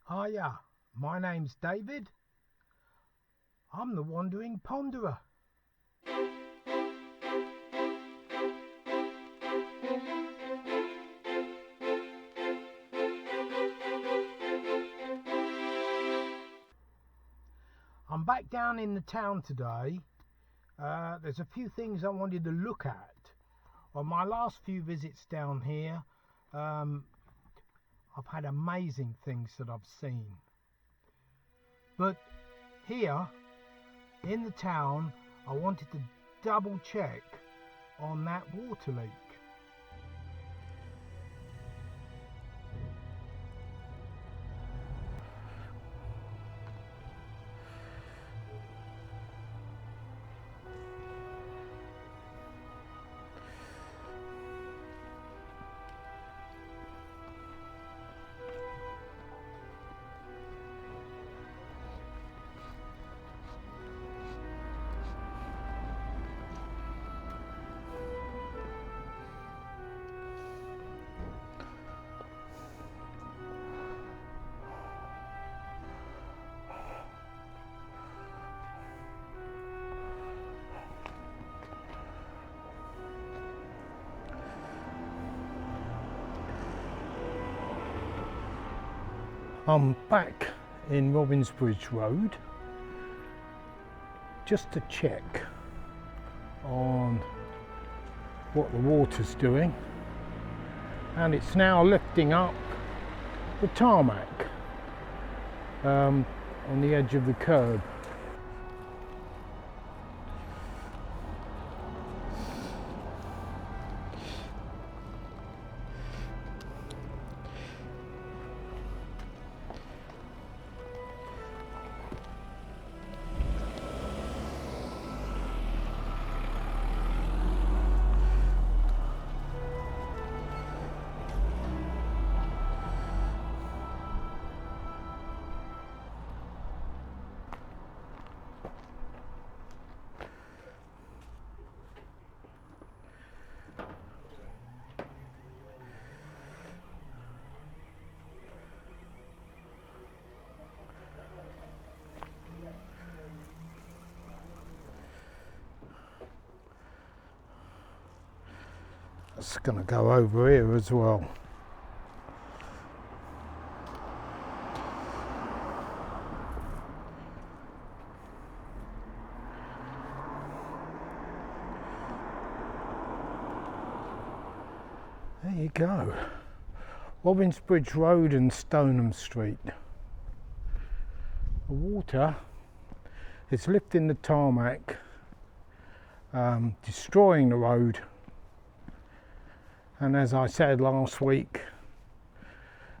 Hiya, my name's David. I'm the Wandering Ponderer. I'm back down in the town today. There's a few things I wanted to look at. On my last few visits down here, I've had amazing things that I've seen. But here in the town, I wanted to double check on that water leak. I'm back in Robinsbridge Road just to check on what the water's doing, and it's now lifting up the tarmac on the edge of the curb. It's going to go over here as well. There you go. Robinsbridge Road and Stoneham Street. The water is lifting the tarmac, destroying the road. And as I said last week,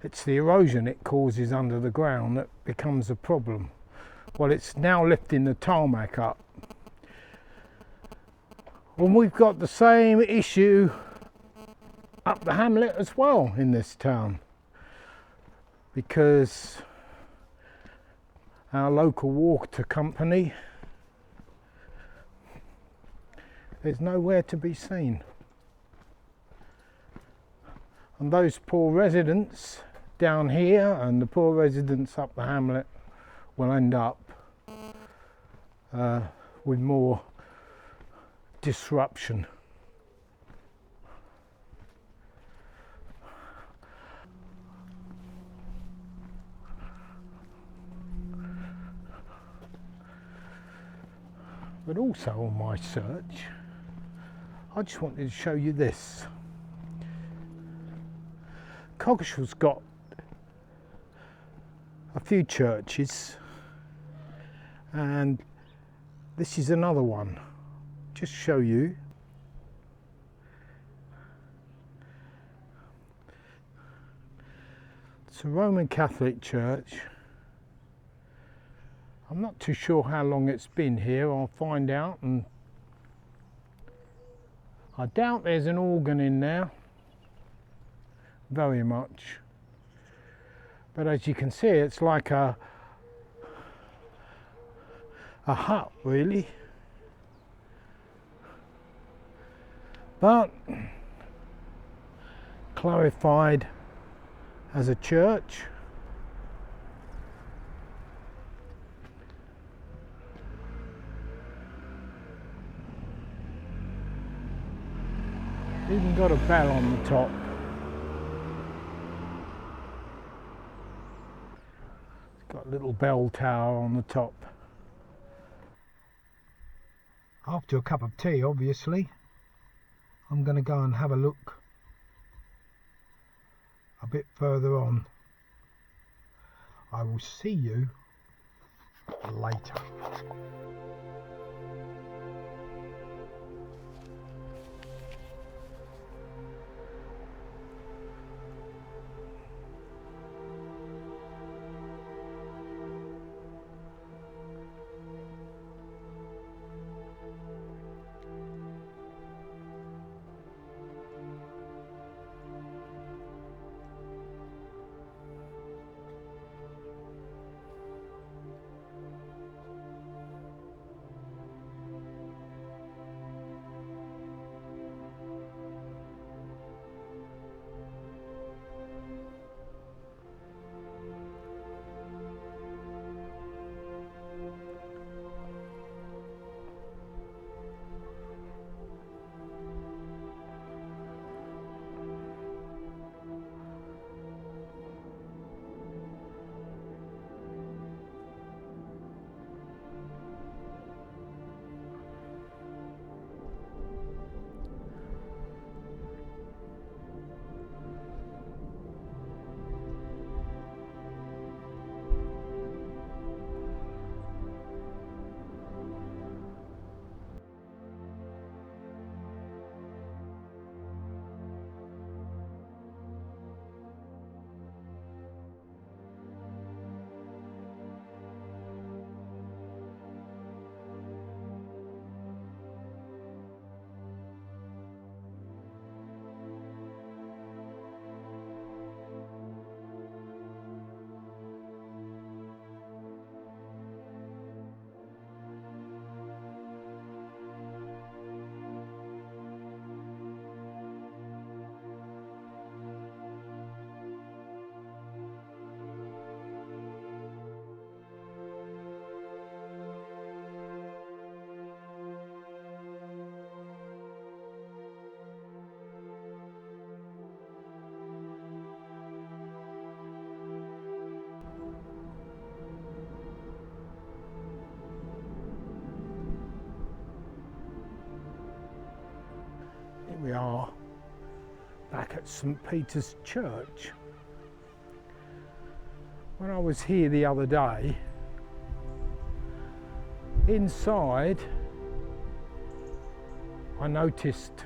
it's the erosion it causes under the ground that becomes a problem. Well, it's now lifting the tarmac up. And we've got the same issue up the hamlet as well in this town, because our local water company is nowhere to be seen. And those poor residents down here and the poor residents up the hamlet will end up with more disruption. But also on my search, I just wanted to show you this. Cogshall's got a few churches, and this is another one. Just show you. It's a Roman Catholic church. I'm not too sure how long it's been here. I'll find out, and I doubt there's an organ in there. Very much, but as you can see, it's like a hut really, but clarified as a church. Even got a bell on the top. It's got a little bell tower on the top. After a cup of tea, obviously, I'm going to go and have a look a bit further on. I will see you later. Here we are back at St. Peter's Church. When I was here the other day, inside I noticed,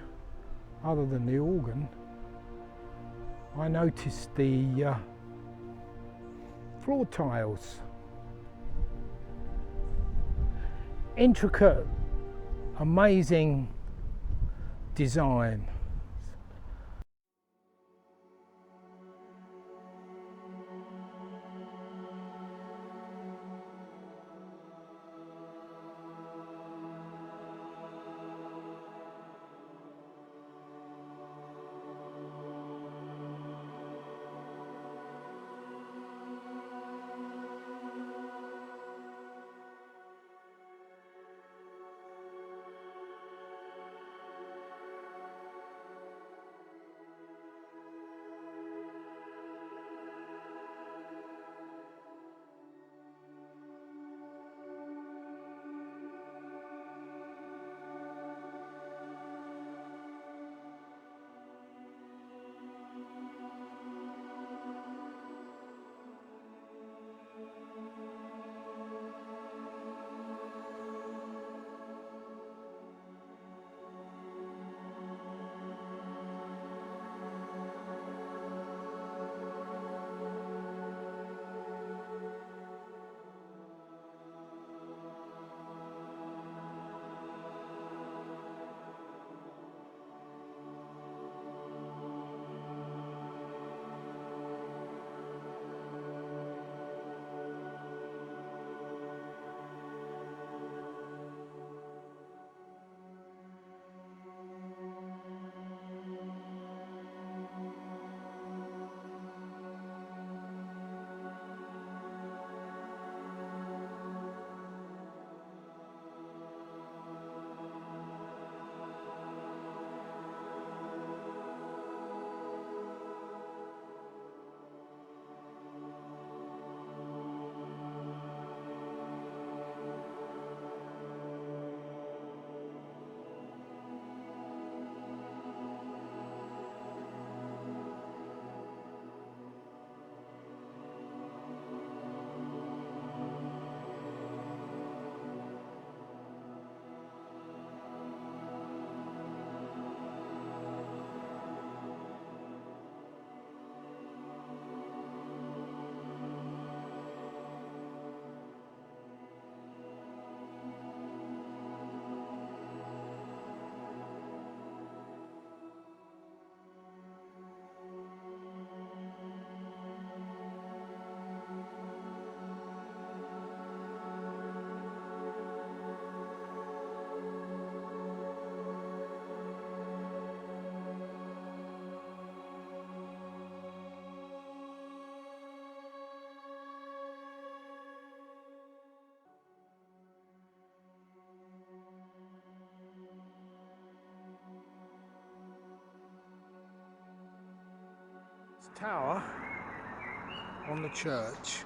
other than the organ, I noticed the floor tiles. Intricate, amazing design. Tower on the church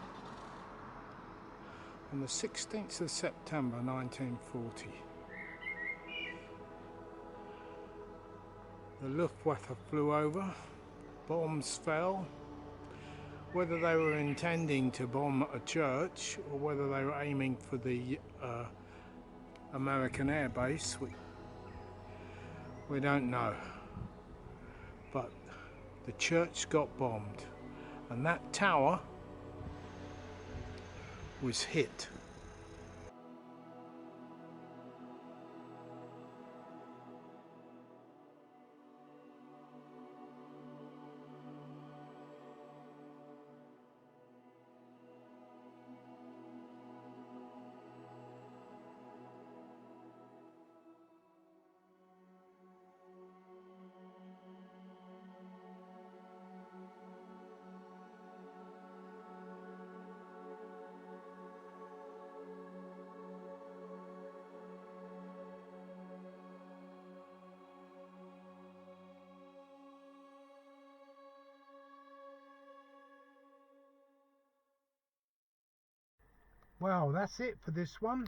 on the 16th of September 1940. The Luftwaffe flew over, bombs fell. Whether they were intending to bomb a church or whether they were aiming for the American air base, we don't know. But the church got bombed, and that tower was hit. Well, that's it for this one.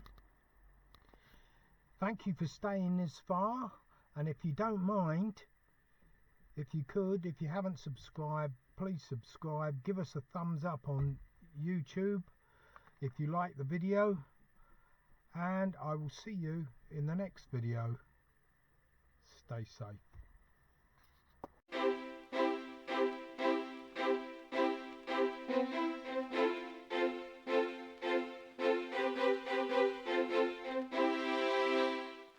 Thank you for staying this far, and if you don't mind, if you haven't subscribed, please subscribe. Give us a thumbs up on YouTube if you like the video, and I will see you in the next video. Stay safe.